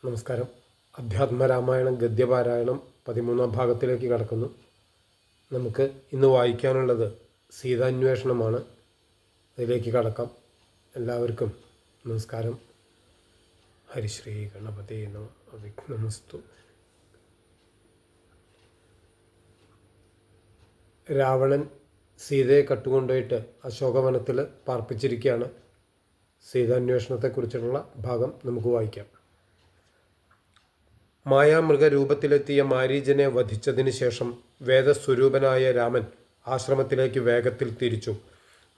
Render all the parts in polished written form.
നമസ്കാരം. അധ്യാത്മരാമായണം ഗദ്യപാരായണം 13ാം ഭാഗത്തിലേക്ക് കടക്കുന്നു. നമുക്ക് ഇന്ന് വായിക്കാനുള്ളത് സീതാന്വേഷണമാണ്. അതിലേക്ക് കടക്കാം. എല്ലാവർക്കും നമസ്കാരം. ഹരിശ്രീ ഗണപതി നമ. വിഘ്നമസ്തു. രാവണൻ സീതയെ കട്ടുകൊണ്ടുപോയിട്ട് അശോകവനത്തിൽ പാർപ്പിച്ചിരിക്കുകയാണ്. സീതാന്വേഷണത്തെക്കുറിച്ചുള്ള ഭാഗം നമുക്ക് വായിക്കാം. മായാമൃഗരൂപത്തിലെത്തിയ മാരീചനെ വധിച്ചതിന് ശേഷം വേദസ്വരൂപനായ രാമൻ ആശ്രമത്തിലേക്ക് വേഗത്തിൽ തിരിച്ചു.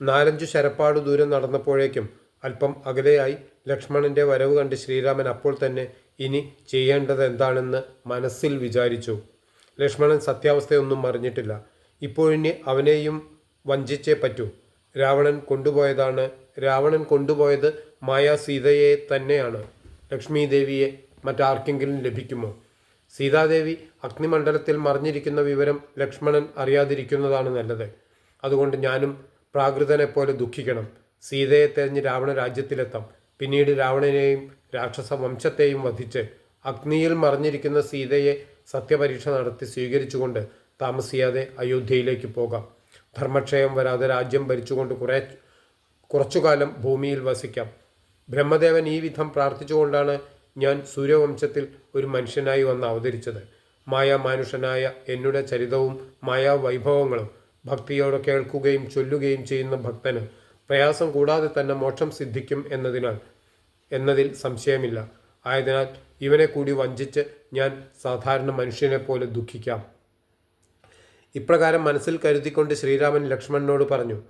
4-5 ശരപ്പാടു ദൂരം നടന്നപ്പോഴേക്കും അല്പം അകലെയായി ലക്ഷ്മണൻ്റെ വരവ് കണ്ട് ശ്രീരാമൻ അപ്പോൾ തന്നെ ഇനി ചെയ്യേണ്ടത് എന്താണെന്ന് മനസ്സിൽ വിചാരിച്ചു. ലക്ഷ്മണൻ സത്യാവസ്ഥയൊന്നും അറിഞ്ഞിട്ടില്ല. ഇപ്പോഴിനി അവനെയും വഞ്ചിച്ചേ പറ്റൂ. രാവണൻ കൊണ്ടുപോയത് മായാ സീതയെ തന്നെയാണ്. ലക്ഷ്മി ദേവിയെ മറ്റാർക്കെങ്കിലും ലഭിക്കുമോ? സീതാദേവി അഗ്നിമണ്ഡലത്തിൽ മറിഞ്ഞിരിക്കുന്ന വിവരം ലക്ഷ്മണൻ അറിയാതിരിക്കുന്നതാണ് നല്ലത്. അതുകൊണ്ട് ഞാനും പ്രാകൃതനെപ്പോലെ ദുഃഖിക്കണം. സീതയെ തെരഞ്ഞ് രാവണ രാജ്യത്തിലെത്താം. പിന്നീട് രാവണനെയും രാക്ഷസ വംശത്തെയും വധിച്ച് അഗ്നിയിൽ മറിഞ്ഞിരിക്കുന്ന സീതയെ സത്യപരീക്ഷ നടത്തി സ്വീകരിച്ചുകൊണ്ട് താമസിയാതെ അയോധ്യയിലേക്ക് പോകാം. ധർമ്മക്ഷയം വരാതെ രാജ്യം ഭരിച്ചുകൊണ്ട് കുറച്ചുകാലം ഭൂമിയിൽ വസിക്കാം. ബ്രഹ്മദേവൻ ഈ വിധം പ്രാർത്ഥിച്ചുകൊണ്ടാണ് ഞാൻ സൂര്യവംശത്തിൽ ഒരു മനുഷ്യനായി വന്ന് അവതരിച്ചത്. മായാമാനുഷനായ എന്നുടെ ചരിതവും മായാവൈഭവങ്ങളും ഭക്തിയോടെ കേൾക്കുകയും ചൊല്ലുകയും ചെയ്യുന്ന ഭക്തന് പ്രയാസം കൂടാതെ തന്നെ മോക്ഷം സിദ്ധിക്കും എന്നതിൽ സംശയമില്ല. ആയതിനാൽ ഇവനെ കൂടി വഞ്ചിച്ച് ഞാൻ സാധാരണ മനുഷ്യനെ പോലെ ദുഃഖിക്കാം. ഇപ്രകാരം മനസ്സിൽ കരുതിക്കൊണ്ട് ശ്രീരാമൻ ലക്ഷ്മണനോട് പറഞ്ഞു,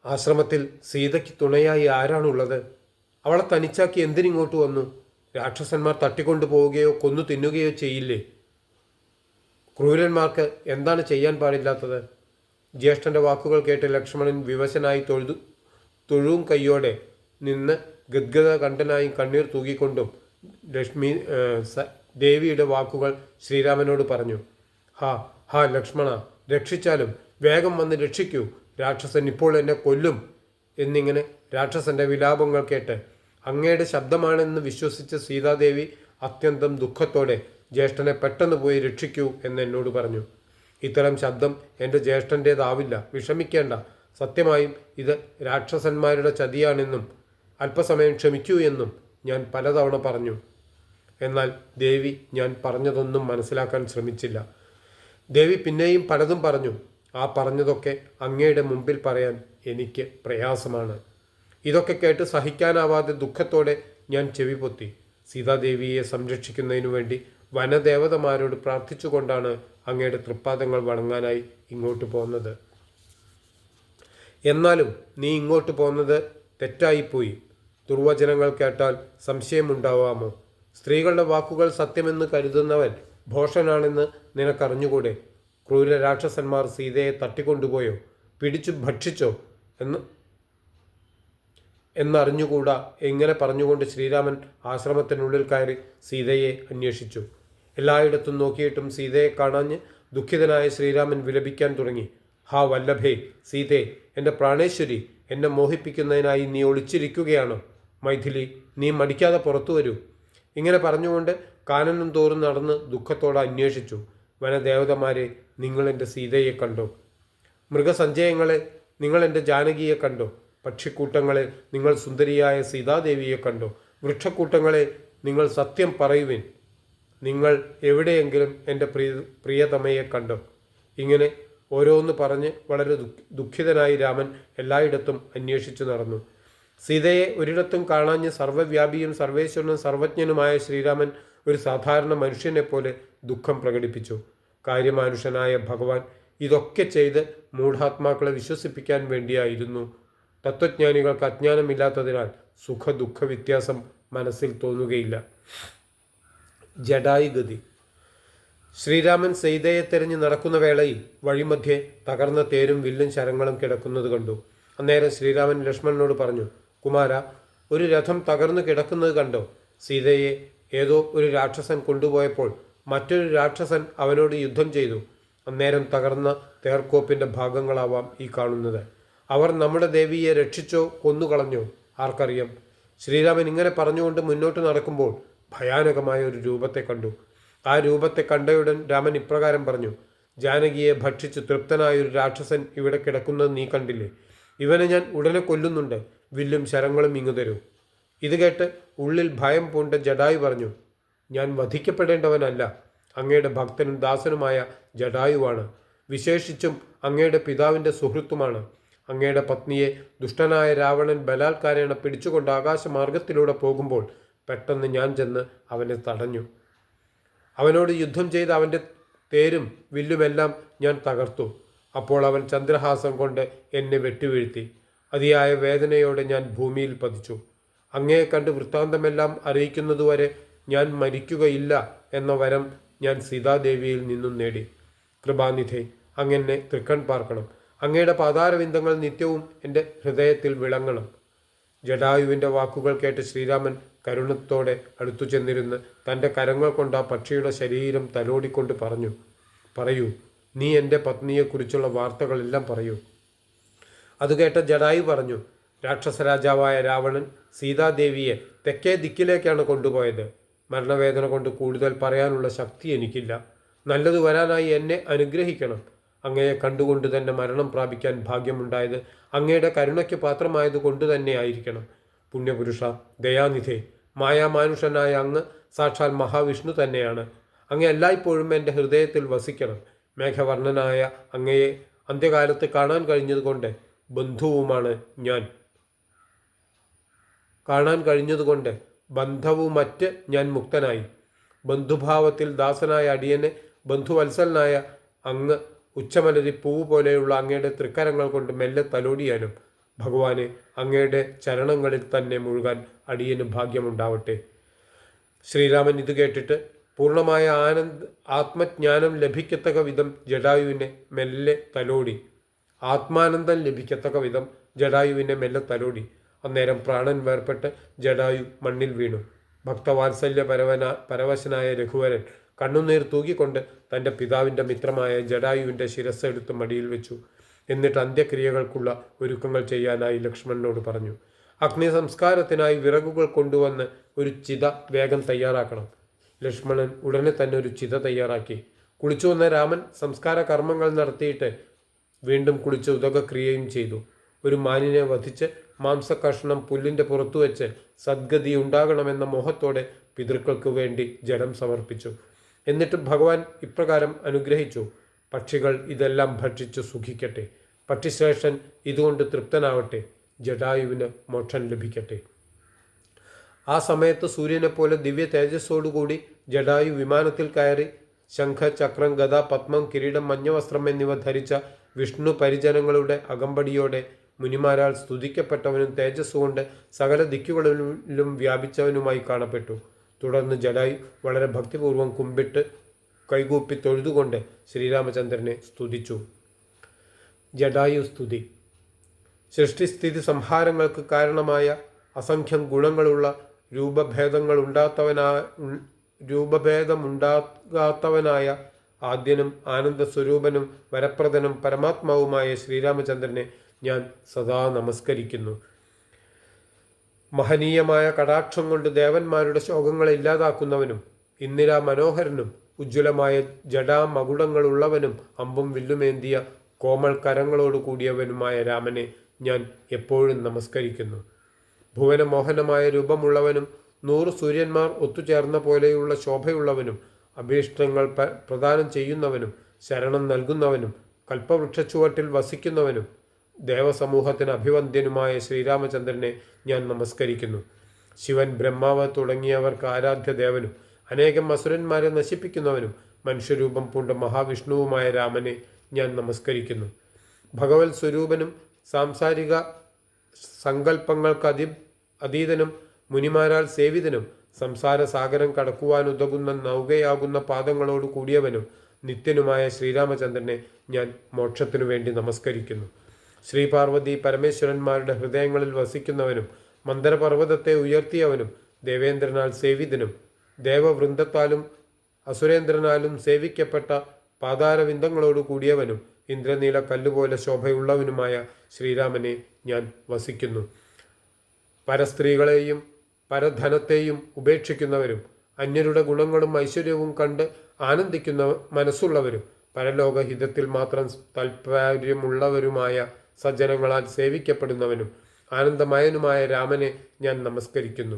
ആശ്രമത്തിൽ സീതയ്ക്ക് തുണയായി ആരാണുള്ളത്? അവളെ തനിച്ചാക്കി എന്തിനിങ്ങോട്ട് വന്നു? രാക്ഷസന്മാർ തട്ടിക്കൊണ്ടു പോവുകയോ കൊന്നു തിന്നുകയോ ചെയ്യില്ലേ? ക്രൂരന്മാർക്ക് എന്താണ് ചെയ്യാൻ പാടില്ലാത്തത്? ജ്യേഷ്ഠൻ്റെ വാക്കുകൾ കേട്ട് ലക്ഷ്മണൻ വിവശനായി തൊഴും കയ്യോടെ നിന്ന് ഗദ്ഗത കണ്ഠനായി കണ്ണീർ തൂകിക്കൊണ്ടും ദേവിയുടെ വാക്കുകൾ ശ്രീരാമനോട് പറഞ്ഞു. ഹാ ലക്ഷ്മണ, രക്ഷിച്ചാലും വേഗം വന്ന് രക്ഷിക്കൂ. രാക്ഷസൻ ഇപ്പോൾ എന്നെ കൊല്ലും. എന്നിങ്ങനെ രാക്ഷസന്റെ വിലാപങ്ങൾ കേട്ട് അങ്ങയുടെ ശബ്ദമാണെന്ന് വിശ്വസിച്ച സീതാദേവി അത്യന്തം ദുഃഖത്തോടെ ജ്യേഷ്ഠനെ പെട്ടെന്ന് പോയി രക്ഷിക്കൂ എന്നോട് പറഞ്ഞു. ഇത്തരം ശബ്ദം എൻ്റെ ജ്യേഷ്ഠൻ്റേതാവില്ല, വിഷമിക്കേണ്ട. സത്യമായും ഇത് രാക്ഷസന്മാരുടെ ചതിയാണെന്നും അല്പസമയം ക്ഷമിക്കൂ എന്നും ഞാൻ പലതവണ പറഞ്ഞു. എന്നാൽ ദേവി ഞാൻ പറഞ്ഞതൊന്നും മനസ്സിലാക്കാൻ ശ്രമിച്ചില്ല. ദേവി പിന്നെയും പലതും പറഞ്ഞു. ആ പറഞ്ഞതൊക്കെ അങ്ങയുടെ മുമ്പിൽ പറയാൻ എനിക്ക് പ്രയാസമാണ്. ഇതൊക്കെ കേട്ട് സഹിക്കാനാവാതെ ദുഃഖത്തോടെ ഞാൻ ചെവിപൊത്തി. സീതാദേവിയെ സംരക്ഷിക്കുന്നതിനു വേണ്ടി വനദേവതമാരോട് പ്രാർത്ഥിച്ചുകൊണ്ടാണ് അങ്ങയുടെ തൃപ്പാദങ്ങൾ വണങ്ങാനായി ഇങ്ങോട്ട് പോകുന്നത്. എന്നാലും നീ ഇങ്ങോട്ട് പോകുന്നത് തെറ്റായിപ്പോയി. ദുർവചനങ്ങൾ കേട്ടാൽ സംശയമുണ്ടാവാമോ? സ്ത്രീകളുടെ വാക്കുകൾ സത്യമെന്ന് കരുതുന്നവൻ ഭോഷനാണെന്ന് നിനക്കറിഞ്ഞുകൂടെ? ക്രൂര രാക്ഷസന്മാർ സീതയെ തട്ടിക്കൊണ്ടുപോയോ പിടിച്ചു ഭക്ഷിച്ചോ എന്നറിഞ്ഞുകൂടാ. എങ്ങനെ പറഞ്ഞുകൊണ്ട് ശ്രീരാമൻ ആശ്രമത്തിനുള്ളിൽ കയറി സീതയെ അന്വേഷിച്ചു. എല്ലായിടത്തും നോക്കിയിട്ടും സീതയെ കാണാഞ്ഞ് ദുഃഖിതനായ ശ്രീരാമൻ വിലപിക്കാൻ തുടങ്ങി. ഹാ വല്ലഭേ, സീതേ, എൻ്റെ പ്രാണേശ്വരി, എന്നെ മോഹിപ്പിക്കുന്നതിനായി നീ ഒളിച്ചിരിക്കുകയാണോ? മൈഥിലി, നീ മടിക്കാതെ പുറത്തു വരൂ. ഇങ്ങനെ പറഞ്ഞുകൊണ്ട് കാനനം തോറും നടന്ന് ദുഃഖത്തോടെ അന്വേഷിച്ചു. വനദേവതമാരെ, നിങ്ങൾ എൻ്റെ സീതയെ കണ്ടോ? മൃഗസഞ്ചയങ്ങളെ, നിങ്ങൾ എൻ്റെ ജാനകിയെ കണ്ടോ? പക്ഷിക്കൂട്ടങ്ങളെ, നിങ്ങൾ സുന്ദരിയായ സീതാദേവിയെ കണ്ടോ? വൃക്ഷക്കൂട്ടങ്ങളെ, നിങ്ങൾ സത്യം പറയുവിൻ. നിങ്ങൾ എവിടെയെങ്കിലും എൻ്റെ പ്രിയതമയെ കണ്ടോ? ഇങ്ങനെ ഓരോന്ന് പറഞ്ഞ് വളരെ ദുഃഖിതനായി രാമൻ എല്ലായിടത്തും അന്വേഷിച്ചു നടന്നു. സീതയെ ഒരിടത്തും കാണാഞ്ഞ് സർവ്വവ്യാപിയും സർവേശ്വരനും സർവജ്ഞനുമായ ശ്രീരാമൻ ഒരു സാധാരണ മനുഷ്യനെ പോലെ ദുഃഖം പ്രകടിപ്പിച്ചു. കാര്യമാനുഷനായ ഭഗവാൻ ഇതൊക്കെ ചെയ്ത് മൂഢാത്മാക്കളെ വിശ്വസിപ്പിക്കാൻ വേണ്ടിയായിരുന്നു. തത്വജ്ഞാനികൾക്ക് അജ്ഞാനമില്ലാത്തതിനാൽ സുഖദുഃഖ വ്യത്യാസം മനസ്സിൽ തോന്നുകയില്ല. ജടായുഗതി. ശ്രീരാമൻ സീതയെ തെരഞ്ഞ് നടക്കുന്ന വേളയിൽ വഴിമധ്യേ തകർന്ന തേരും വില്ലും ശരങ്ങളും കിടക്കുന്നത് കണ്ടു. അന്നേരം ശ്രീരാമൻ ലക്ഷ്മണനോട് പറഞ്ഞു, കുമാര, ഒരു രഥം തകർന്നു കിടക്കുന്നത് കണ്ടോ? സീതയെ ഏതോ ഒരു രാക്ഷസൻ കൊണ്ടുപോയപ്പോൾ മറ്റൊരു രാക്ഷസൻ അവനോട് യുദ്ധം ചെയ്തു. അന്നേരം തകർന്ന തേർക്കോപ്പിൻ്റെ ഭാഗങ്ങളാവാം ഈ കാണുന്നത്. അവർ നമ്മുടെ ദേവിയെ രക്ഷിച്ചോ കൊന്നുകളഞ്ഞോ ആർക്കറിയാം. ശ്രീരാമൻ ഇങ്ങനെ പറഞ്ഞുകൊണ്ട് മുന്നോട്ട് നടക്കുമ്പോൾ ഭയാനകമായ ഒരു രൂപത്തെ കണ്ടു. ആ രൂപത്തെ കണ്ടയുടൻ രാമൻ ഇപ്രകാരം പറഞ്ഞു: ജാനകിയെ ഭക്ഷിച്ച് തൃപ്തനായ ഒരു രാക്ഷസൻ ഇവിടെ കിടക്കുന്നത് നീ കണ്ടില്ലേ? ഇവനെ ഞാൻ ഉടനെ കൊല്ലുന്നുണ്ട്. വില്ലും ശരങ്ങളും ഇങ്ങു തരൂ. ഇത് കേട്ട് ഉള്ളിൽ ഭയം പൂണ്ട ജടായു പറഞ്ഞു: ഞാൻ വധിക്കപ്പെടേണ്ടവനല്ല. അങ്ങയുടെ ഭക്തനും ദാസനുമായ ജടായുവാണ്. വിശേഷിച്ചും അങ്ങയുടെ പിതാവിൻ്റെ സുഹൃത്തുമാണ്. അങ്ങയുടെ പത്നിയെ ദുഷ്ടനായ രാവണൻ ബലാത്കാരേണ പിടിച്ചുകൊണ്ട് ആകാശമാർഗത്തിലൂടെ പോകുമ്പോൾ പെട്ടെന്ന് ഞാൻ ചെന്ന് അവനെ തടഞ്ഞു. അവനോട് യുദ്ധം ചെയ്ത് അവൻ്റെ തേരും വില്ലുമെല്ലാം ഞാൻ തകർത്തു. അപ്പോൾ അവൻ ചന്ദ്രഹാസം കൊണ്ട് എന്നെ വെട്ടിവീഴ്ത്തി. അതിയായ വേദനയോടെ ഞാൻ ഭൂമിയിൽ പതിച്ചു. അങ്ങയെ കണ്ട് വൃത്താന്തമെല്ലാം അറിയിക്കുന്നതുവരെ ഞാൻ മരിക്കുകയില്ല എന്ന വരം ഞാൻ സീതാദേവിയിൽ നിന്നും നേടി. കൃപാനിധേ, അങ്ങനെ തൃക്കൺ പാർക്കണം. അങ്ങയുടെ പാതാരവിന്ദങ്ങൾ നിത്യവും എൻ്റെ ഹൃദയത്തിൽ വിളങ്ങണം. ജടായുവിൻ്റെ വാക്കുകൾ കേട്ട് ശ്രീരാമൻ കരുണത്തോടെ അടുത്തു ചെന്നിരുന്ന് തൻ്റെ കരങ്ങൾ കൊണ്ട് ആ പക്ഷിയുടെ ശരീരം തലോടിക്കൊണ്ട് പറഞ്ഞു: പറയൂ, നീ എൻ്റെ പത്നിയെക്കുറിച്ചുള്ള വാർത്തകളെല്ലാം പറയൂ. അത് കേട്ട ജടായു പറഞ്ഞു: രാക്ഷസരാജാവായ രാവണൻ സീതാദേവിയെ തെക്കേ ദിക്കിലേക്കാണ് കൊണ്ടുപോയത്. മരണവേദന കൊണ്ട് കൂടുതൽ പറയാനുള്ള ശക്തി എനിക്കില്ല. നല്ലത് വരാനായി എന്നെ അനുഗ്രഹിക്കണം. അങ്ങയെ കണ്ടുകൊണ്ട് തന്നെ മരണം പ്രാപിക്കാൻ ഭാഗ്യമുണ്ടായത് അങ്ങയുടെ കരുണയ്ക്ക് പാത്രമായത് കൊണ്ട് തന്നെ ആയിരിക്കണം. പുണ്യപുരുഷ, ദയാനിധേ, മായാമാനുഷനായ അങ്ങ് സാക്ഷാൽ മഹാവിഷ്ണു തന്നെയാണ്. അങ്ങ് എല്ലായ്പ്പോഴും എൻ്റെ ഹൃദയത്തിൽ വസിക്കണം. മേഘവർണ്ണനായ അങ്ങയെ അന്ത്യകാലത്ത് കാണാൻ കഴിഞ്ഞതുകൊണ്ട് ബന്ധവുമറ്റ് ഞാൻ മുക്തനായി. ബന്ധുഭാവത്തിൽ ദാസനായ അടിയനെ ബന്ധുവത്സലനായ അങ്ങ് ഉച്ചമലരി പൂവ് പോലെയുള്ള അങ്ങയുടെ തൃക്കരങ്ങൾ കൊണ്ട് മെല്ലെ തലോടിയാനും ഭഗവാനെ, അങ്ങയുടെ ചരണങ്ങളിൽ തന്നെ മുഴുകാൻ അടിയന് ഭാഗ്യമുണ്ടാവട്ടെ. ശ്രീരാമൻ ഇത് കേട്ടിട്ട് പൂർണ്ണമായ ആത്മജ്ഞാനം ലഭിക്കത്തക്ക വിധം ജടായുവിനെ മെല്ലെ തലോടി. ആത്മാനന്ദം ലഭിക്കത്തക്ക വിധം ജടായുവിനെ മെല്ലെ തലോടി. അന്നേരം പ്രാണൻ വേർപെട്ട് ജടായു മണ്ണിൽ വീണു. ഭക്തവാത്സല്യ പരവശനായ രഘുവരൻ കണ്ണുനീർ തൂകിക്കൊണ്ട് തൻ്റെ പിതാവിൻ്റെ മിത്രമായ ജടായുവിൻ്റെ ശിരസ് എടുത്ത് മടിയിൽ വെച്ചു. എന്നിട്ട് അന്ത്യക്രിയകൾക്കുള്ള ഒരുക്കങ്ങൾ ചെയ്യാനായി ലക്ഷ്മണനോട് പറഞ്ഞു: അഗ്നി സംസ്കാരത്തിനായി വിറകുകൾ കൊണ്ടുവന്ന് ഒരു ചിത വേഗം തയ്യാറാക്കണം. ലക്ഷ്മണൻ ഉടനെ തന്നെ ഒരു ചിത തയ്യാറാക്കി. കുളിച്ചു വന്ന രാമൻ സംസ്കാര കർമ്മങ്ങൾ നടത്തിയിട്ട് വീണ്ടും കുളിച്ച് ഉദകക്രിയയും ചെയ്തു. ഒരു മാനിനെ വധിച്ച് മാംസകഷ്ണം പുല്ലിൻ്റെ പുറത്തു വെച്ച് സദ്ഗതി ഉണ്ടാകണമെന്ന മോഹത്തോടെ പിതൃക്കൾക്ക് വേണ്ടി ജലം സമർപ്പിച്ചു. എന്നിട്ട് ഭഗവാൻ ഇപ്രകാരം അനുഗ്രഹിച്ചു: പക്ഷികൾ ഇതെല്ലാം ഭക്ഷിച്ച് സുഖിക്കട്ടെ. പക്ഷിശ്രേഷ്ഠൻ ഇതുകൊണ്ട് തൃപ്തനാവട്ടെ. ജടായുവിന് മോക്ഷം ലഭിക്കട്ടെ. ആ സമയത്ത് സൂര്യനെപ്പോലെ ദിവ്യ തേജസ്സോടുകൂടി ജടായു വിമാനത്തിൽ കയറി ശംഖ, ചക്രം, ഗദ, പത്മം, കിരീടം, മഞ്ഞവസ്ത്രം എന്നിവ ധരിച്ച വിഷ്ണു പരിജനങ്ങളുടെ അകമ്പടിയോടെ മുനിമാരാൽ സ്തുതിക്കപ്പെട്ടവനും തേജസ്സുകൊണ്ട് സകല ദിക്കുകളിലും വ്യാപിച്ചവനുമായി കാണപ്പെട്ടു. തുടർന്ന് ജടായു വളരെ ഭക്തിപൂർവ്വം കുമ്പിട്ട് കൈകൂപ്പി തൊഴുതുകൊണ്ട് ശ്രീരാമചന്ദ്രനെ സ്തുതിച്ചു. ജടായു സ്തുതി. സൃഷ്ടിസ്ഥിതി സംഹാരങ്ങൾക്ക് കാരണമായ അസംഖ്യം ഗുണങ്ങളുള്ള രൂപഭേദമുണ്ടാകാത്തവനായ ആദ്യനും ആനന്ദസ്വരൂപനും വരപ്രദനും പരമാത്മാവുമായ ശ്രീരാമചന്ദ്രനെ ഞാൻ സദാ നമസ്കരിക്കുന്നു. മഹനീയമായ കടാക്ഷം കൊണ്ട് ദേവന്മാരുടെ ശോകങ്ങളെ ഇല്ലാതാക്കുന്നവനും ഇന്ദിരാ മനോഹരനും ഉജ്ജ്വലമായ ജടാമകുടങ്ങളുള്ളവനും അമ്പും വില്ലുമേന്തിയ കോമൾ കരങ്ങളോട് കൂടിയവനുമായ രാമനെ ഞാൻ എപ്പോഴും നമസ്കരിക്കുന്നു. ഭുവനമോഹനമായ രൂപമുള്ളവനും 100 സൂര്യന്മാർ ഒത്തുചേർന്ന പോലെയുള്ള ശോഭയുള്ളവനും അഭീഷ്ടങ്ങൾ പ്രദാനം ചെയ്യുന്നവനും ശരണം നൽകുന്നവനും കൽപ്പവൃക്ഷച്ചുവട്ടിൽ വസിക്കുന്നവനും ദേവസമൂഹത്തിന് അഭിവന്ദ്യനുമായ ശ്രീരാമചന്ദ്രനെ ഞാൻ നമസ്കരിക്കുന്നു. ശിവൻ, ബ്രഹ്മാവ് തുടങ്ങിയവർക്ക് ആരാധ്യ ദേവനും അനേകം അസുരന്മാരെ നശിപ്പിക്കുന്നവനും മനുഷ്യരൂപം പൂണ്ട മഹാവിഷ്ണുവുമായ രാമനെ ഞാൻ നമസ്കരിക്കുന്നു. ഭഗവത് സ്വരൂപനും സാംസാരിക സങ്കല്പങ്ങൾക്ക് അതീതനും മുനിമാരാൽ സേവിതനും സംസാര സാഗരം കടക്കുവാനുതകുന്ന നൗകയാകുന്ന പാദങ്ങളോട് കൂടിയവനും നിത്യനുമായ ശ്രീരാമചന്ദ്രനെ ഞാൻ മോക്ഷത്തിനു വേണ്ടി നമസ്കരിക്കുന്നു. ശ്രീപാർവതി പരമേശ്വരന്മാരുടെ ഹൃദയങ്ങളിൽ വസിക്കുന്നവനും മന്ദരപർവ്വതത്തെ ഉയർത്തിയവനും ദേവേന്ദ്രനാൽ സേവിതനും ദേവവൃന്ദത്താലും അസുരേന്ദ്രനാലും സേവിക്കപ്പെട്ട പാതാരവിന്ദങ്ങളോട് കൂടിയവനും ഇന്ദ്രനീല കല്ലുപോലെ ശോഭയുള്ളവനുമായ ശ്രീരാമനെ ഞാൻ വസിക്കുന്നു. പരസ്ത്രീകളെയും പരധനത്തെയും ഉപേക്ഷിക്കുന്നവരും അന്യരുടെ ഗുണങ്ങളും ഐശ്വര്യവും കണ്ട് ആനന്ദിക്കുന്ന മനസ്സുള്ളവരും പരലോകഹിതത്തിൽ മാത്രം താൽപ്പര്യമുള്ളവരുമായ സജ്ജനങ്ങളാൽ സേവിക്കപ്പെടുന്നവനും ആനന്ദമയനുമായ രാമനെ ഞാൻ നമസ്കരിക്കുന്നു.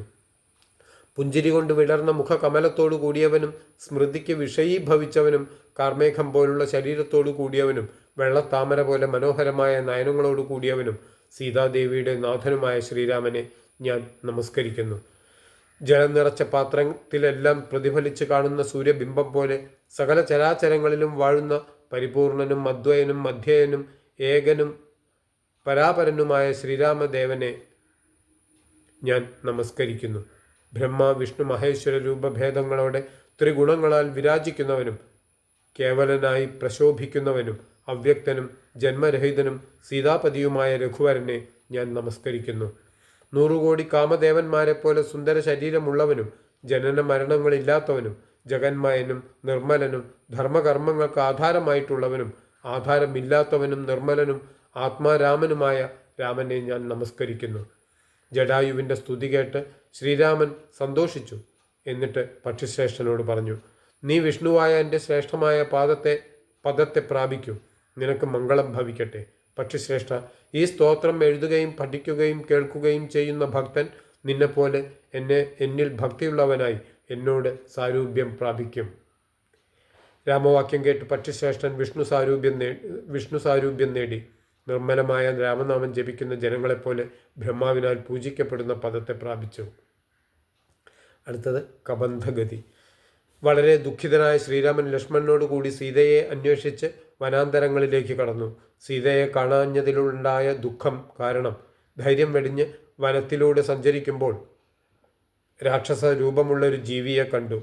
പുഞ്ചിരി കൊണ്ട് വിടർന്ന മുഖകമലത്തോടു കൂടിയവനും സ്മൃതിക്ക് വിഷയീഭവിച്ചവനും കാർമേഘം പോലുള്ള ശരീരത്തോടു കൂടിയവനും വെള്ളത്താമര പോലെ മനോഹരമായ നയനങ്ങളോടു കൂടിയവനും സീതാദേവിയുടെ നാഥനുമായ ശ്രീരാമനെ ഞാൻ നമസ്കരിക്കുന്നു. ജലം നിറച്ച പാത്രത്തിലെല്ലാം പ്രതിഫലിച്ച് കാണുന്ന സൂര്യബിംബം പോലെ സകല ചരാചരങ്ങളിലും വാഴുന്ന പരിപൂർണനും അദ്വയനും മധ്യേയനും ഏകനും പരാപരനുമായ ശ്രീരാമദേവനെ ഞാൻ നമസ്കരിക്കുന്നു. ബ്രഹ്മ വിഷ്ണു മഹേശ്വര രൂപഭേദങ്ങളോടെ ത്രിഗുണങ്ങളാൽ വിരാജിക്കുന്നവനും കേവലനായി പ്രശോഭിക്കുന്നവനും അവ്യക്തനും ജന്മരഹിതനും സീതാപതിയുമായ രഘുവരനെ ഞാൻ നമസ്കരിക്കുന്നു. 100 കോടി കാമദേവന്മാരെ പോലെ സുന്ദര ശരീരമുള്ളവനും ജനന മരണങ്ങളില്ലാത്തവനും ജഗന്മയനും നിർമ്മലനും ധർമ്മകർമ്മങ്ങൾക്ക് ആധാരമായിട്ടുള്ളവനും ആധാരമില്ലാത്തവനും നിർമ്മലനും ആത്മാരാമനുമായ രാമനെ ഞാൻ നമസ്കരിക്കുന്നു. ജടായുവിൻ്റെ സ്തുതി കേട്ട് ശ്രീരാമൻ സന്തോഷിച്ചു. എന്നിട്ട് പക്ഷിശ്രേഷ്ഠനോട് പറഞ്ഞു, നീ വിഷ്ണുവായ എൻ്റെ ശ്രേഷ്ഠമായ പദത്തെ പ്രാപിക്കൂ. നിനക്ക് മംഗളം ഭവിക്കട്ടെ. പക്ഷിശ്രേഷ്ഠ, ഈ സ്തോത്രം എഴുതുകയും പഠിക്കുകയും കേൾക്കുകയും ചെയ്യുന്ന ഭക്തൻ നിന്നെപ്പോലെ എന്നിൽ ഭക്തിയുള്ളവനായി എന്നോട് സാരൂപ്യം പ്രാപിക്കും. രാമവാക്യം കേട്ട് പക്ഷിശ്രേഷ്ഠൻ വിഷ്ണു സാരൂപ്യം നേടി നിർമ്മലമായ രാമനാമം ജപിക്കുന്ന ജനങ്ങളെപ്പോലെ ബ്രഹ്മാവിനാൽ പൂജിക്കപ്പെടുന്ന പദത്തെ പ്രാപിച്ചു. അടുത്തത് കബന്ധഗതി. വളരെ ദുഃഖിതനായ ശ്രീരാമൻ ലക്ഷ്മണനോട് കൂടി സീതയെ അന്വേഷിച്ച് വനാന്തരങ്ങളിലേക്ക് കടന്നു. സീതയെ കാണാഞ്ഞതിലുണ്ടായ ദുഃഖം കാരണം ധൈര്യം വെടിഞ്ഞ് വനത്തിലൂടെ സഞ്ചരിക്കുമ്പോൾ രാക്ഷസ രൂപമുള്ളൊരു ജീവിയെ കണ്ടു.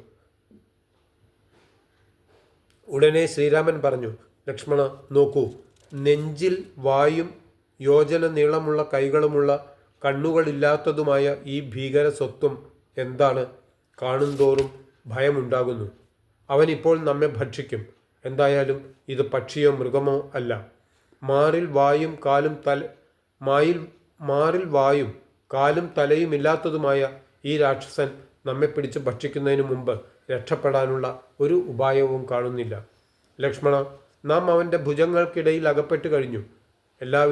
ഉടനെ ശ്രീരാമൻ പറഞ്ഞു, ലക്ഷ്മണ, നോക്കൂ, നെഞ്ചിൽ വായും യോജന നീളമുള്ള കൈകളുമുള്ള കണ്ണുകളില്ലാത്തതുമായ ഈ ഭീകര സ്വത്വം എന്താണ്? കാണുന്തോറും ഭയമുണ്ടാകുന്നു. അവനിപ്പോൾ നമ്മെ ഭക്ഷിക്കും. എന്തായാലും ഇത് പക്ഷിയോ മൃഗമോ അല്ല. മാറിൽ വായും കാലും തലയുമില്ലാത്തതുമായ ഈ രാക്ഷസൻ നമ്മെ പിടിച്ച് ഭക്ഷിക്കുന്നതിന് മുമ്പ് രക്ഷപ്പെടാനുള്ള ഒരു ഉപായവും കാണുന്നില്ല. ലക്ഷ്മണ, നാം അവൻ്റെ ഭുജങ്ങൾക്കിടയിൽ അകപ്പെട്ട് കഴിഞ്ഞു. എല്ലാം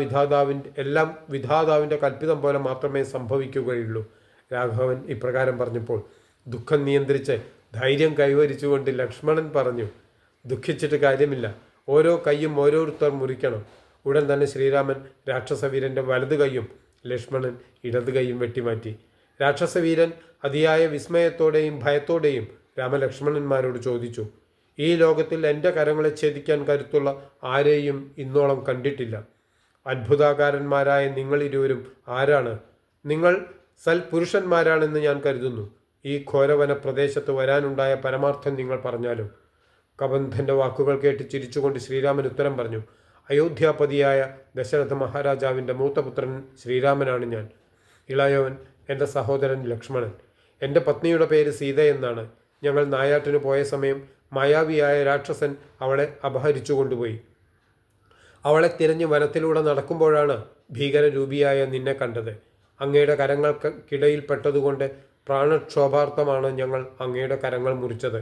വിധാതാവിൻ്റെ കൽപ്പിതം പോലെ മാത്രമേ സംഭവിക്കുകയുള്ളൂ. രാഘവൻ ഇപ്രകാരം പറഞ്ഞപ്പോൾ ദുഃഖം നിയന്ത്രിച്ച് ധൈര്യം കൈവരിച്ചുകൊണ്ട് ലക്ഷ്മണൻ പറഞ്ഞു, ദുഃഖിച്ചിട്ട് കാര്യമില്ല. ഓരോ കൈയും ഓരോരുത്തർ മുറിക്കണം. ഉടൻ തന്നെ ശ്രീരാമൻ രാക്ഷസവീരൻ്റെ വലതു കൈയും ലക്ഷ്മണൻ ഇടതു കൈയും വെട്ടിമാറ്റി. രാക്ഷസവീരൻ അതിയായ വിസ്മയത്തോടെയും ഭയത്തോടെയും രാമലക്ഷ്മണന്മാരോട് ചോദിച്ചു, ഈ ലോകത്തിൽ എൻ്റെ കരങ്ങളെ ഛേദിക്കാൻ കരുത്തുള്ള ആരെയും ഇന്നോളം കണ്ടിട്ടില്ല. അത്ഭുതാകാരന്മാരായ നിങ്ങളിരുവരും ആരാണ്? നിങ്ങൾ സൽപുരുഷന്മാരാണെന്ന് ഞാൻ കരുതുന്നു. ഈ ഘോരവന പ്രദേശത്ത് വരാനുണ്ടായ പരമാർത്ഥം നിങ്ങൾ പറഞ്ഞാലും. കബന്ധൻ്റെ വാക്കുകൾ കേട്ട് ചിരിച്ചുകൊണ്ട് ശ്രീരാമൻ ഉത്തരം പറഞ്ഞു, അയോധ്യാപതിയായ ദശരഥ മഹാരാജാവിൻ്റെ മൂത്തപുത്രൻ ശ്രീരാമനാണ് ഞാൻ. ഇളയവൻ എൻ്റെ സഹോദരൻ ലക്ഷ്മണൻ. എൻ്റെ പത്നിയുടെ പേര് സീത എന്നാണ്. ഞങ്ങൾ നായാട്ടിന് പോയ സമയം മായാവിയായ രാക്ഷസൻ അവളെ അപഹരിച്ചു കൊണ്ടുപോയി. അവളെ തിരഞ്ഞ് വനത്തിലൂടെ നടക്കുമ്പോഴാണ് ഭീകരരൂപിയായ നിന്നെ കണ്ടത്. അങ്ങയുടെ കരങ്ങൾക്കിടയിൽപ്പെട്ടതുകൊണ്ട് പ്രാണക്ഷോഭാർത്ഥമാണ് ഞങ്ങൾ അങ്ങയുടെ കരങ്ങൾ മുറിച്ചത്.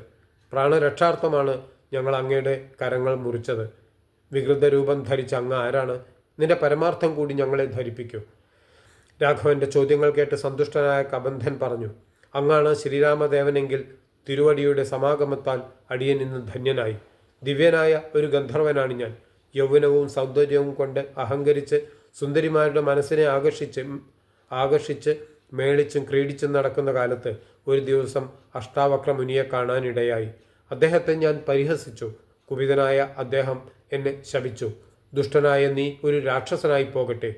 പ്രാണരക്ഷാർത്ഥമാണ് ഞങ്ങൾ അങ്ങയുടെ കരങ്ങൾ മുറിച്ചത്. വികൃത രൂപം ധരിച്ച അങ്ങ് ആരാണ്? നിന്റെ പരമാർത്ഥം കൂടി ഞങ്ങളെ ധരിപ്പിക്കൂ. രാഘവൻ്റെ ചോദ്യങ്ങൾ കേട്ട് സന്തുഷ്ടനായ കബന്ധൻ പറഞ്ഞു, അങ്ങാണ് ശ്രീരാമദേവനെങ്കിൽ തിരുവടിയുടെ സമാഗമത്താൽ അടിയൻ ഇന്ന് ധന്യനായി. ദിവ്യനായ ഒരു ഗന്ധർവനാണ് ഞാൻ. യൗവനവും സൗന്ദര്യവും കൊണ്ട് അഹങ്കരിച്ച് സുന്ദരിമാരുടെ മനസ്സിനെ ആകർഷിച്ച് മേളിച്ചും ക്രീഡിച്ചും നടക്കുന്ന കാലത്ത് ഒരു ദിവസം അഷ്ടാവക്ര മുനിയെ കാണാനിടയായി. അദ്ദേഹത്തെ ഞാൻ പരിഹസിച്ചു. കുപിതനായ അദ്ദേഹം എന്നെ ശപിച്ചു. ദുഷ്ടനായ നീ ഒരു രാക്ഷസനായി പോകട്ടെ.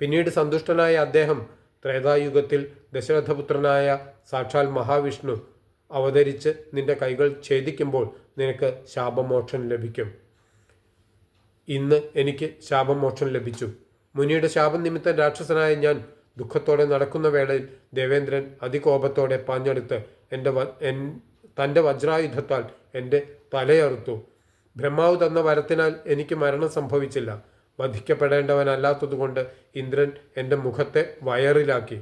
പിന്നീട് സന്തുഷ്ടനായ അദ്ദേഹം ത്രേതായുഗത്തിൽ ദശരഥപുത്രനായ സാക്ഷാൽ മഹാവിഷ്ണു അവതരിച്ച് നിന്റെ കൈകൾ ഛേദിക്കുമ്പോൾ നിനക്ക് ശാപമോക്ഷം ലഭിക്കും. ഇന്ന് എനിക്ക് ശാപമോക്ഷം ലഭിച്ചു. മുനിയുടെ ശാപം നിമിത്തം രാക്ഷസനായ ഞാൻ ദുഃഖത്തോടെ നടക്കുന്ന വേളയിൽ ദേവേന്ദ്രൻ അതികോപത്തോടെ പാഞ്ഞെടുത്ത് തൻ്റെ വജ്രായുധത്താൽ എൻ്റെ തലയറുത്തു. ബ്രഹ്മാവ് തന്ന വരത്തിനാൽ എനിക്ക് മരണം സംഭവിച്ചില്ല. വധിക്കപ്പെടേണ്ടവനല്ലാത്തതുകൊണ്ട് ഇന്ദ്രൻ എൻ്റെ മുഖത്തെ വയറിലാക്കി.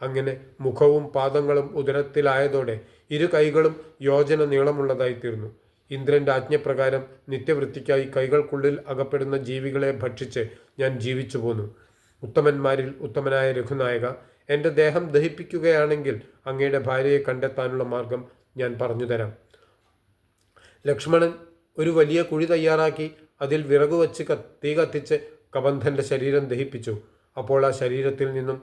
അങ്ങനെ മുഖവും പാദങ്ങളും ഉദരത്തിലായതോടെ ഇരു കൈകളും യോജന നീളമുള്ളതായിത്തീർന്നു. ഇന്ദ്രൻ്റെ ആജ്ഞപ്രകാരം നിത്യവൃത്തിക്കായി കൈകൾക്കുള്ളിൽ അകപ്പെടുന്ന ജീവികളെ ഭക്ഷിച്ച് ഞാൻ ജീവിച്ചു പോന്നു. ഉത്തമന്മാരിൽ ഉത്തമനായ രഘുനായക, എൻ്റെ ദേഹം ദഹിപ്പിക്കുകയാണെങ്കിൽ അങ്ങയുടെ ഭാര്യയെ കണ്ടെത്താനുള്ള മാർഗം ഞാൻ പറഞ്ഞുതരാം. ലക്ഷ്മണൻ ഒരു വലിയ കുഴി തയ്യാറാക്കി അതിൽ വിറകു വച്ച് തീ കത്തിച്ച് കബന്ധൻ്റെ ശരീരം ദഹിപ്പിച്ചു. അപ്പോൾ ആ ശരീരത്തിൽ നിന്നും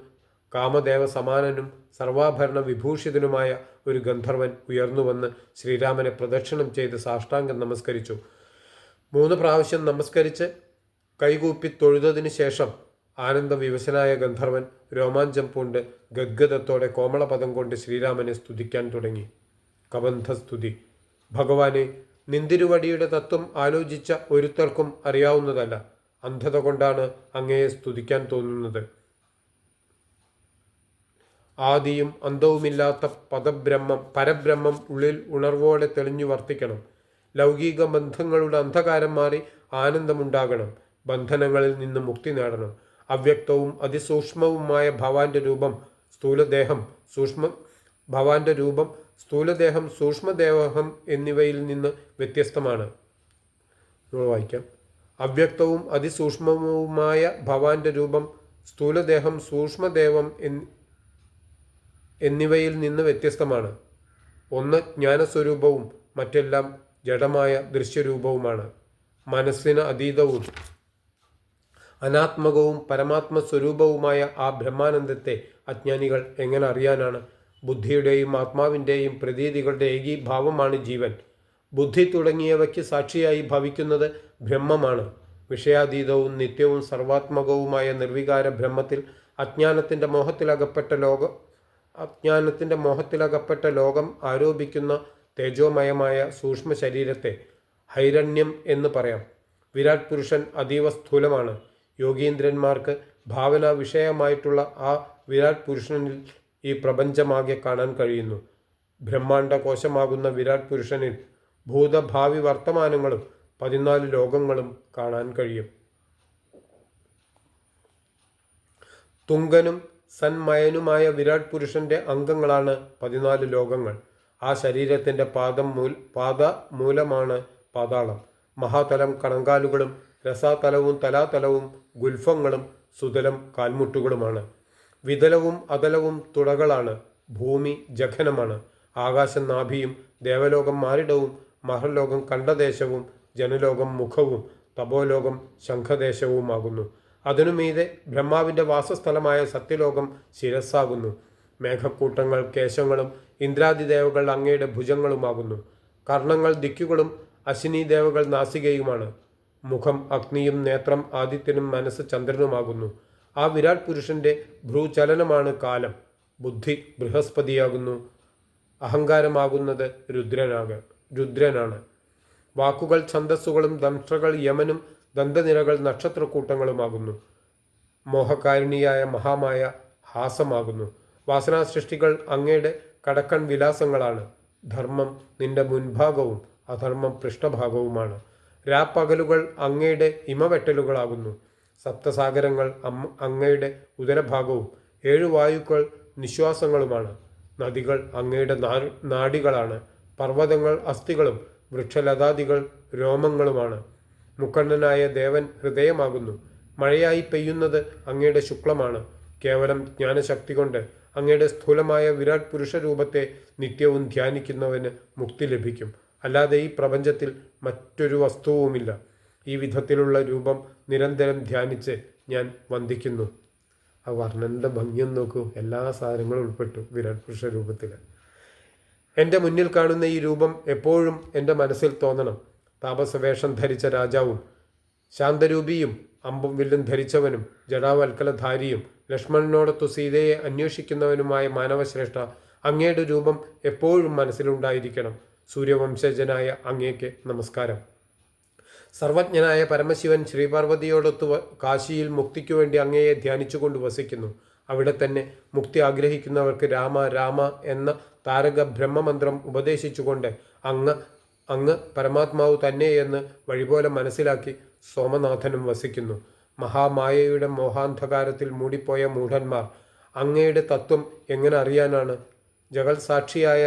കാമദേവ സമാനനും സർവാഭരണ വിഭൂഷിതനുമായ ഒരു ഗന്ധർവൻ ഉയർന്നുവന്ന് ശ്രീരാമനെ പ്രദക്ഷിണം ചെയ്ത് സാഷ്ടാംഗം നമസ്കരിച്ചു. 3 പ്രാവശ്യം നമസ്കരിച്ച് കൈകൂപ്പി തൊഴുതതിനു ശേഷം ആനന്ദവിവശനായ ഗന്ധർവൻ രോമാഞ്ചം പൂണ്ട് ഗദ്ഗദത്തോടെ കോമളപദം കൊണ്ട് ശ്രീരാമനെ സ്തുതിക്കാൻ തുടങ്ങി. കബന്ധസ്തുതി. ഭഗവാനെ, നിന്തിരുവടിയുടെ തത്വം ആലോചിച്ച ഒരുത്തർക്കും അറിയാവുന്നതല്ല. അന്ധത കൊണ്ടാണ് അങ്ങയെ സ്തുതിക്കാൻ തോന്നുന്നത്. ആദിയും അന്തവുമില്ലാത്ത പരബ്രഹ്മം ഉള്ളിൽ ഉണർവോടെ തെളിഞ്ഞു വർത്തിക്കണം. ലൗകിക ബന്ധങ്ങളുടെ അന്ധകാരം മാറി ആനന്ദമുണ്ടാകണം. ബന്ധനങ്ങളിൽ നിന്ന് മുക്തി നേടണം. അവ്യക്തവും അതിസൂക്ഷ്മവുമായ ഭവാന്റെ രൂപം സ്ഥൂലദേഹം സൂക്ഷ്മദേഹം എന്നിവയിൽ നിന്ന് വ്യത്യസ്തമാണ്. വായിക്കാം. അവ്യക്തവും അതിസൂക്ഷ്മവുമായ ഭവാന്റെ രൂപം സ്ഥൂലദേഹം സൂക്ഷ്മദേവം എന്നിവയിൽ നിന്ന് വ്യത്യസ്തമാണ്. ഒന്ന് ജ്ഞാനസ്വരൂപവും മറ്റെല്ലാം ജഡമായ ദൃശ്യരൂപവുമാണ്. മനസ്സിന് അതീതവും അനാത്മകവും പരമാത്മസ്വരൂപവുമായ ആ ബ്രഹ്മാനന്ദത്തെ അജ്ഞാനികൾ എങ്ങനെ അറിയാനാണ്? ബുദ്ധിയുടെയും ആത്മാവിൻ്റെയും പ്രതീതികളുടെ ഏകീഭാവമാണ് ജീവൻ. ബുദ്ധി തുടങ്ങിയവയ്ക്ക് സാക്ഷിയായി ഭവിക്കുന്നത് ബ്രഹ്മമാണ്. വിഷയാതീതവും നിത്യവും സർവാത്മകവുമായ നിർവികാര ബ്രഹ്മത്തിൽ അജ്ഞാനത്തിൻ്റെ മോഹത്തിലകപ്പെട്ട ലോകം ആരോപിക്കുന്ന തേജോമയമായ സൂക്ഷ്മ ശരീരത്തെ ഹൈരണ്യം എന്ന് പറയാം. വിരാട് പുരുഷൻ അതീവ സ്ഥൂലമാണ്. യോഗീന്ദ്രന്മാർക്ക് ഭാവന വിഷയമായിട്ടുള്ള ആ വിരാട് പുരുഷനിൽ ഈ പ്രപഞ്ചമാകെ കാണാൻ കഴിയുന്നു. ബ്രഹ്മാണ്ഡ കോശമാകുന്ന വിരാട് പുരുഷനിൽ ഭൂതഭാവി വർത്തമാനങ്ങളും 14 ലോകങ്ങളും കാണാൻ കഴിയും. തുങ്കനും സന്മയനുമായ വിരാട് പുരുഷന്റെ അംഗങ്ങളാണ് 14 ലോകങ്ങൾ. ആ ശരീരത്തിൻ്റെ പാദമൂലമാണ് പാതാളം. മഹാതലം കണങ്കാലുകളും രസാതലവും തലാതലവും ഗുൽഫങ്ങളും സുതലം കാൽമുട്ടുകളുമാണ്. വിതലവും അതലവും തുടകളാണ്. ഭൂമി ജഘനമാണ്. ആകാശം നാഭിയും ദേവലോകം മാറിടവും മഹർലോകം കണ്ഠദേശവും ജനലോകം മുഖവും തപോലോകം ശംഖദേശവുമാകുന്നു. അതിനുമീതെ ബ്രഹ്മാവിൻ്റെ വാസസ്ഥലമായ സത്യലോകം ശിരസ്സാകുന്നു. മേഘക്കൂട്ടങ്ങൾ കേശങ്ങളും ഇന്ദ്രാദിദേവകൾ അങ്ങയുടെ ഭുജങ്ങളുമാകുന്നു. കർണങ്ങൾ ദിക്കുകളും അശ്വിനീദേവകൾ നാസികയുമാണ്. മുഖം അഗ്നിയും നേത്രം ആദിത്യനും മനസ്സ് ചന്ദ്രനുമാകുന്നു. ആ വിരാട് പുരുഷന്റെ ഭ്രൂചലനമാണ് കാലം. ബുദ്ധി ബൃഹസ്പതിയാകുന്നു. അഹങ്കാരമാകുന്നത് രുദ്രനാണ്. വാക്കുകൾ ഛന്ദസ്സുകളും ദംഷ്ട്രകൾ യമനും ദന്തനിരകൾ നക്ഷത്രക്കൂട്ടങ്ങളുമാകുന്നു. മോഹകാരിണിയായ മഹാമായ ഹാസമാകുന്നു. വാസനാസൃഷ്ടികൾ അങ്ങയുടെ കടക്കൺ വിലാസങ്ങളാണ്. ധർമ്മം നിന്റെ മുൻഭാഗവും അധർമ്മം പൃഷ്ഠഭാഗവുമാണ്. രാപ്പകലുകൾ അങ്ങയുടെ ഇമവെട്ടലുകളാകുന്നു. സപ്തസാഗരങ്ങൾ അങ്ങയുടെ ഉദരഭാഗവും 7 വായുക്കൾ നിശ്വാസങ്ങളുമാണ്. നദികൾ അങ്ങയുടെ നാഡികളാണ്. പർവ്വതങ്ങൾ അസ്ഥികളും വൃക്ഷലതാദികൾ രോമങ്ങളുമാണ്. മുക്കണ്ണനായ ദേവൻ ഹൃദയമാകുന്നു. മഴയായി പെയ്യുന്നത് അങ്ങയുടെ ശുക്ലമാണ്. കേവലം ജ്ഞാനശക്തി കൊണ്ട് അങ്ങയുടെ സ്ഥൂലമായ വിരാട് പുരുഷരൂപത്തെ നിത്യവും ധ്യാനിക്കുന്നവന് മുക്തി ലഭിക്കും. അല്ലാതെ ഈ പ്രപഞ്ചത്തിൽ മറ്റൊരു വസ്തുവുമില്ല. ഈ വിധത്തിലുള്ള രൂപം നിരന്തരം ധ്യാനിച്ച് ഞാൻ വന്ദിക്കുന്നു. ആ വർണ്ണൻ്റെ ഭംഗിയും നോക്കൂ. എല്ലാ സാധനങ്ങളും ഉൾപ്പെട്ടു വിരാട് പുരുഷ രൂപത്തിൽ. എൻ്റെ മുന്നിൽ കാണുന്ന ഈ രൂപം എപ്പോഴും എൻ്റെ മനസ്സിൽ തോന്നണം. താപസവേഷം ധരിച്ച രാജാവും ശാന്തരൂപിയും അമ്പും വില്ലും ധരിച്ചവനും ജടാവൽക്കലധാരിയും ലക്ഷ്മണനോടൊത്തു സീതയെ അന്വേഷിക്കുന്നവനുമായ മാനവശ്രേഷ്ഠ, അങ്ങയുടെ രൂപം എപ്പോഴും മനസ്സിലുണ്ടായിരിക്കണം. സൂര്യവംശജനായ അങ്ങേക്ക് നമസ്കാരം. സർവജ്ഞനായ പരമശിവൻ ശ്രീപാർവതിയോടൊത്തു കാശിയിൽ മുക്തിക്കു വേണ്ടി അങ്ങയെ ധ്യാനിച്ചുകൊണ്ട് വസിക്കുന്നു. അവിടെ തന്നെ മുക്തി ആഗ്രഹിക്കുന്നവർക്ക് രാമ രാമ എന്ന താരക ബ്രഹ്മമന്ത്രം ഉപദേശിച്ചുകൊണ്ട് അങ്ങ് പരമാത്മാവ് തന്നെയെന്ന് വഴിപോലെ മനസ്സിലാക്കി സോമനാഥനും വസിക്കുന്നു. മഹാമായയുടെ മോഹാന്ധകാരത്തിൽ മൂടിപ്പോയ മൂഢന്മാർ അങ്ങയുടെ തത്വം എങ്ങനെ അറിയാനാണ്? ജഗൽ സാക്ഷിയായ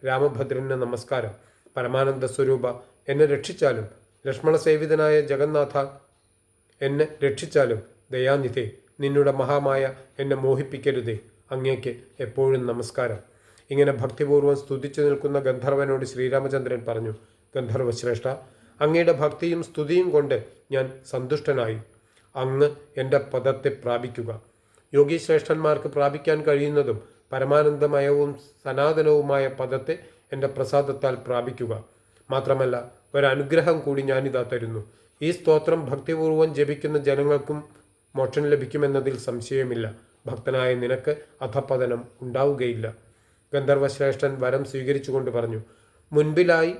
രാമഭദ്രന് നമസ്കാരം. പരമാനന്ദ സ്വരൂപ, എന്നെ രക്ഷിച്ചാലും. ലക്ഷ്മണസേവിതനായ ജഗന്നാഥ, എന്നെ രക്ഷിച്ചാലും. ദയാനിധേ, നിന്നുടെ മഹാമായ എന്നെ മോഹിപ്പിക്കരുതേ. അങ്ങേക്ക് എപ്പോഴും നമസ്കാരം. ഇങ്ങനെ ഭക്തിപൂർവ്വം സ്തുതിച്ചു നിൽക്കുന്ന ഗന്ധർവനോട് ശ്രീരാമചന്ദ്രൻ പറഞ്ഞു, ഗന്ധർവശ്രേഷ്ഠ, അങ്ങയുടെ ഭക്തിയും സ്തുതിയും കൊണ്ട് ഞാൻ സന്തുഷ്ടനായി. അങ്ങ് എൻ്റെ പദത്തെ പ്രാപിക്കുക. യോഗീശ്രേഷ്ഠന്മാർക്ക് പ്രാപിക്കാൻ കഴിയുന്നതും പരമാനന്ദമയവും സനാതനവുമായ പദത്തെ എൻ്റെ പ്രസാദത്താൽ പ്രാപിക്കുക. മാത്രമല്ല, ഒരനുഗ്രഹം കൂടി ഞാനിതാ തരുന്നു. ഈ സ്തോത്രം ഭക്തിപൂർവ്വം ജപിക്കുന്ന ജനങ്ങൾക്കും മോക്ഷം ലഭിക്കുമെന്നതിൽ സംശയമില്ല. ഭക്തനായ നിനക്ക് അധപതനം ഉണ്ടാവുകയില്ല. ഗന്ധർവശ്രേഷ്ഠൻ വരം സ്വീകരിച്ചുകൊണ്ട് പറഞ്ഞു, മുൻപിലായി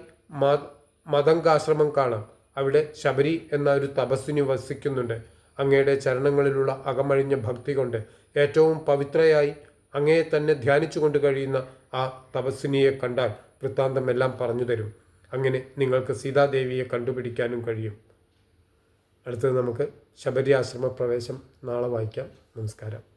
മതങ്കാശ്രമം കാണാം. അവിടെ ശബരി എന്ന ഒരു തപസ്വിനി വസിക്കുന്നുണ്ട്. അങ്ങയുടെ ചരണങ്ങളിലുള്ള അകമഴിഞ്ഞ ഭക്തി കൊണ്ട് ഏറ്റവും പവിത്രയായി അങ്ങയെ തന്നെ ധ്യാനിച്ചുകൊണ്ട് കഴിയുന്ന ആ തപസ്വിനിയെ കണ്ടാൽ വൃത്താന്തമെല്ലാം പറഞ്ഞു തരും. അങ്ങനെ നിങ്ങൾക്ക് സീതാദേവിയെ കണ്ടുപിടിക്കാനും കഴിയും. അടുത്തത് നമുക്ക് ശബരി ആശ്രമ പ്രവേശം നാളെ വായിക്കാം. നമസ്കാരം.